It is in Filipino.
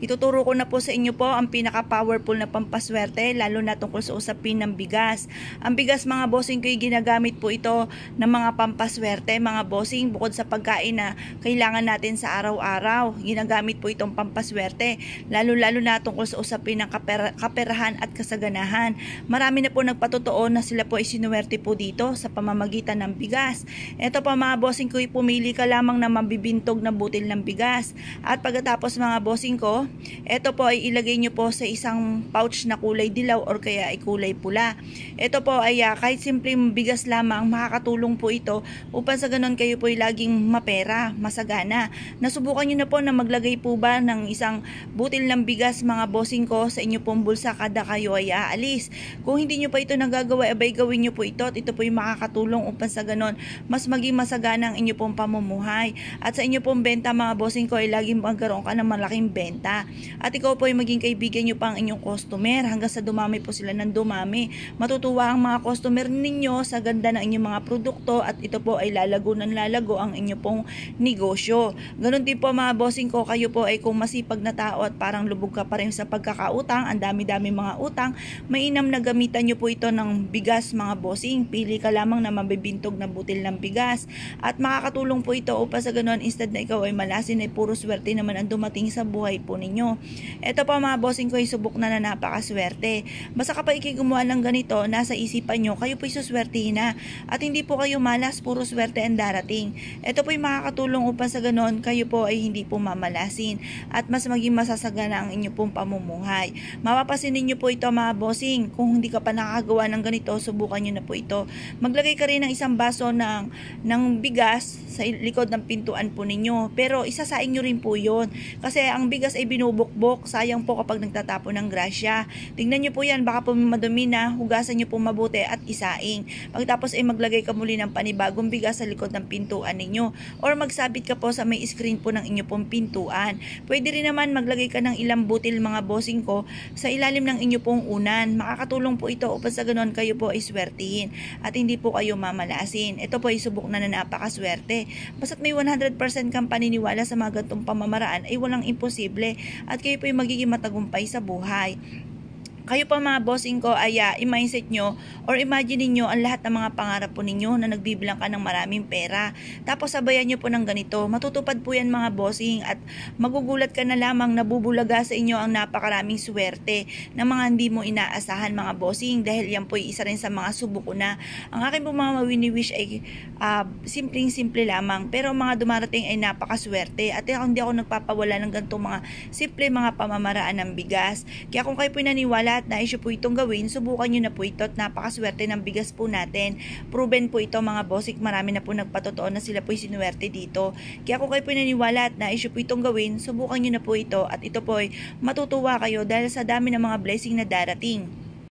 Ituturo ko na po sa inyo po ang pinaka-powerful na pampaswerte, lalo na tungkol sa usapin ng bigas. Ang bigas mga bossing ko, ginagamit po ito ng mga pampaswerte mga bossing, bukod sa pagkain na kailangan natin sa araw-araw. Ginagamit po itong pampaswerte, lalo na tungkol sa usapin ng kaperahan at kasaganahan. Marami na po nagpatotoo na sila po ay sinuwerte po dito sa pamamagitan ng bigas. Ito po mga bossing ko, pumili ka lamang na mabibintog na butil ng bigas. At pagkatapos mga bossing ko, ito po ay ilagay nyo po sa isang pouch na kulay dilaw or kaya ay kulay pula. Ito po ay kahit simpleng bigas lamang, makakatulong po ito upang sa ganon kayo po ay laging mapera, masagana. Nasubukan nyo na po na maglagay po ba ng isang butil ng bigas mga bossing ko sa inyo pong bulsa kada kayo ay aalis. Kung hindi nyo pa ito nagagawa, abay gawin nyo po ito at ito po yung makakatulong upang sa ganon mas maging masagana ang inyo pong pamumuhay. At sa inyo pong benta mga bossing ko ay laging magkaroon ka ng malaking benta. At ikaw po ay maging kaibigan nyo pa ang inyong customer hanggang sa dumami po sila ng dumami. Matutuwa ang mga customer ninyo sa ganda ng inyong mga produkto at ito po ay lalago ang inyong pong negosyo. Ganon din po mga bossing ko, kayo po ay kung masipag na tao at parang lubog ka pa rin sa pagkakautang, ang dami-dami mga utang, mainam na gamitan nyo po ito ng bigas mga bossing. Pili ka lamang na mabibintog na butil ng bigas at makakatulong po ito upang sa ganon instead na ikaw ay malasin ay puro swerte naman ang dumating sa buhay po ninyo. Ito pa mga bossing ko ay subok na napakaswerte. Basta kapag gumawa ng ganito, nasa isipan nyo, kayo po isuswertihin na at hindi po kayo malas, puro swerte ang darating. Ito po ay makakatulong upang sa ganon kayo po ay hindi po mamalasin at mas maging masasagana ang inyo pong pamumuhay. Mapapasin ninyo po ito mga bossing, kung hindi ka pa nakagawa ng ganito, subukan nyo na po ito. Maglagay ka rin ng isang baso ng bigas sa likod ng pintuan po ninyo, pero isasaing nyo rin po yun kasi ang bigas ay binubukbok, sayang po kapag nagtatapon ng grasya. Tingnan nyo po yan, baka po madumi na, hugasan nyo po mabuti at isaing. Pagtapos ay maglagay ka muli ng panibagong bigas sa likod ng pintuan ninyo or magsabit ka po sa may screen po ng inyo pong pintuan. Pwede rin naman maglagay ka ng ilang butil mga bossing ko sa ilalim ng inyo pong unan. Makakatulong po ito upang sa ganon kayo po ay swertihin at hindi po kayo mamalasin. Ito po ay subok na napakaswerte. Basta't may 100% kang paniniwala sa mga gantong pamamaraan ay walang imposible at kayo po ay magiging matagumpay sa buhay. Kayo pa mga bossing ko ay i-mindset nyo or imagine niyo ang lahat ng mga pangarap po ninyo na nagbibilang ka ng maraming pera. Tapos sabayan nyo po ng ganito. Matutupad po yan mga bossing at magugulat ka na lamang nabubulaga sa inyo ang napakaraming swerte ng mga hindi mo inaasahan mga bossing dahil yan po ay isa rin sa mga subok ko na. Ang akin po mga wini-wish ay simpleng-simple lamang pero mga dumarating ay napakaswerte at hindi ako nagpapawala ng ganitong mga simple mga pamamaraan ng bigas. Kaya kung kayo po naniwala at na-issue po itong gawin, subukan nyo na po ito at napakaswerte ng bigas po natin. Proven po ito mga bossing, marami na po nagpatotoo na sila po sinuwerte dito. Kaya kung kayo po naniwala at na-issue po itong gawin, subukan nyo na po ito at ito po ay matutuwa kayo dahil sa dami ng mga blessing na darating.